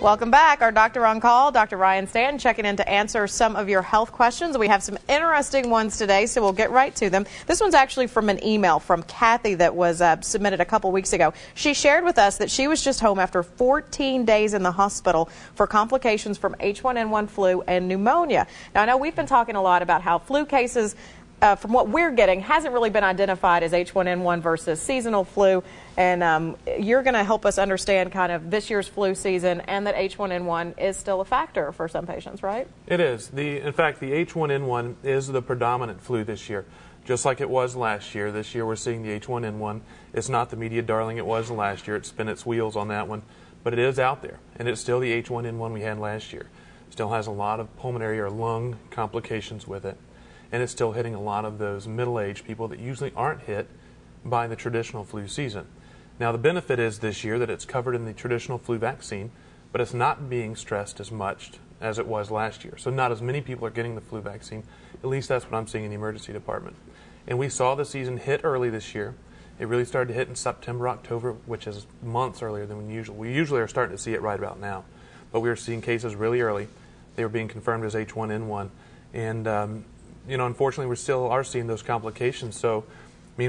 Welcome back. Our doctor on call, Dr. Ryan Stanton, checking in to answer some of your health questions. We have some interesting ones today, so we'll get right to them. This one's actually from an email from Kathy that was submitted a couple weeks ago. She shared with us that she was just home after 14 days in the hospital for complications from H1N1 flu and pneumonia. Now, I know we've been talking a lot about how flu cases, from what we're getting, hasn't really been identified as H1N1 versus seasonal flu. And you're going to help us understand kind of this year's flu season and that H1N1 is still a factor for some patients, right? It is. In fact, the H1N1 is the predominant flu this year, just like it was last year. This year we're seeing the H1N1. It's not the media darling it was last year. It spun its wheels on that one, but it is out there, and it's still the H1N1 we had last year. Still has a lot of pulmonary or lung complications with it, and it's still hitting a lot of those middle-aged people that usually aren't hit by the traditional flu season. Now, the benefit is this year that it's covered in the traditional flu vaccine, but it's not being stressed as much as it was last year. So not as many people are getting the flu vaccine. At least that's what I'm seeing in the emergency department. And we saw the season hit early this year. It really started to hit in September, October, which is months earlier than we usually. We usually are starting to see it right about now. But we were seeing cases really early. They were being confirmed as H1N1. And, unfortunately, we still are seeing those complications. So,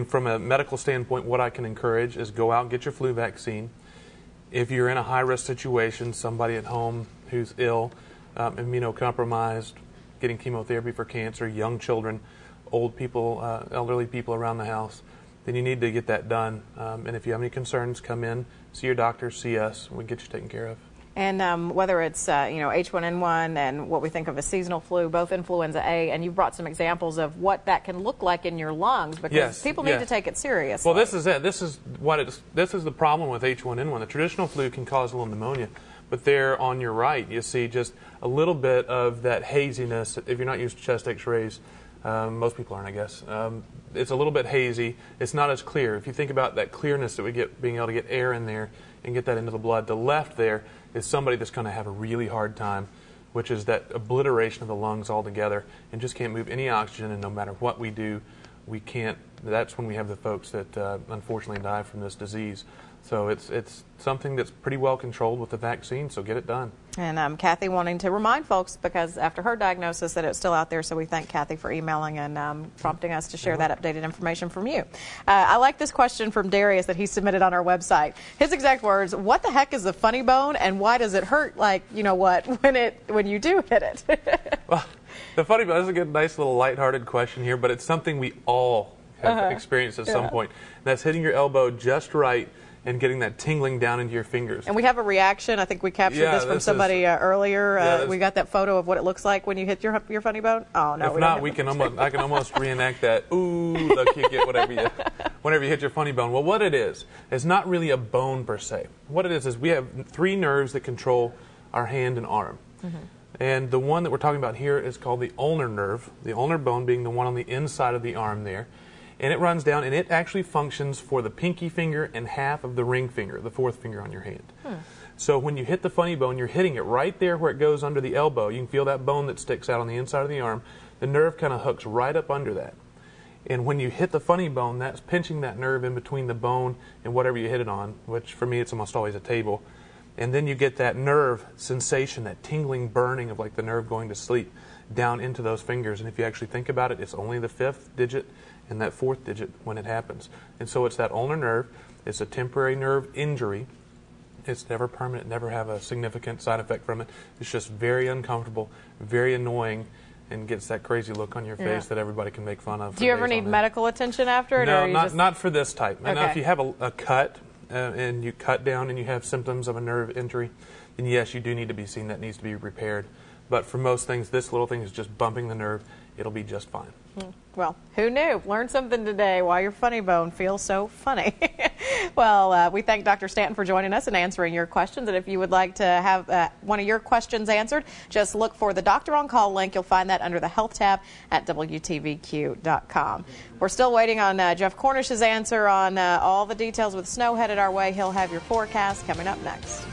from a medical standpoint, what I can encourage is go out and get your flu vaccine. If you're in a high-risk situation, somebody at home who's ill, immunocompromised, getting chemotherapy for cancer, young children, old people, elderly people around the house, then you need to get that done. And if you have any concerns, come in, see your doctor, see us, and we can get you taken care of. And whether it's, H1N1 and what we think of as seasonal flu, both influenza A, and you've brought some examples of what that can look like in your lungs, because people need to take it seriously. Well, this is it. This is the problem with H1N1. The traditional flu can cause a little pneumonia, but there on your right, you see just a little bit of that haziness. If you're not used to chest X-rays, most people aren't, I guess. It's a little bit hazy. It's not as clear. If you think about that clearness that we get, being able to get air in there and get that into the blood, the left there is somebody that's going to have a really hard time, which is that obliteration of the lungs altogether, and just can't move any oxygen, and no matter what we do, we can't. That's when we have the folks that unfortunately die from this disease. So it's something that's pretty well controlled with the vaccine, so get it done. And Kathy wanting to remind folks, because after her diagnosis, that it's still out there, so we thank Kathy for emailing and prompting us to share that updated information from you. I like this question from Darius that he submitted on our website. His exact words: what the heck is a funny bone, and why does it hurt, like, when you do hit it? Well, the funny bone is a good, nice little lighthearted question here, but it's something we all have experienced at some point. And that's hitting your elbow just right and getting that tingling down into your fingers. And we have a reaction. I think we captured this from somebody earlier. We got that photo of what it looks like when you hit your funny bone. Oh no! If not, I can almost reenact that. Ooh, look, you get whenever you hit your funny bone. Well, what it is not really a bone per se. What it is we have 3 nerves that control our hand and arm. And the one that we're talking about here is called the ulnar nerve. The ulnar bone being the one on the inside of the arm there. And it runs down, and it actually functions for the pinky finger and half of the ring finger, the 4th finger on your hand. So when you hit the funny bone, you're hitting it right there where it goes under the elbow. You can feel that bone that sticks out on the inside of the arm. The nerve kind of hooks right up under that. And when you hit the funny bone, that's pinching that nerve in between the bone and whatever you hit it on, which for me it's almost always a table. And then you get that nerve sensation, that tingling burning of like the nerve going to sleep down into those fingers. And if you actually think about it, it's only the 5th digit and that 4th digit when it happens. And so it's that ulnar nerve. It's a temporary nerve injury. It's never permanent, never have a significant side effect from it. It's just very uncomfortable, very annoying, and gets that crazy look on your face that everybody can make fun of. Do you ever need medical attention after it? No, not for this type. Okay. Now, if you have a cut and you cut down and you have symptoms of a nerve injury, then yes, you do need to be seen. That needs to be repaired. But for most things, this little thing is just bumping the nerve. It'll be just fine. Well, who knew? Learned something today why your funny bone feels so funny. Well, we thank Dr. Stanton for joining us and answering your questions. And if you would like to have one of your questions answered, just look for the Doctor on Call link. You'll find that under the Health tab at WTVQ.com. We're still waiting on Jeff Cornish's answer on all the details with snow headed our way. He'll have your forecast coming up next.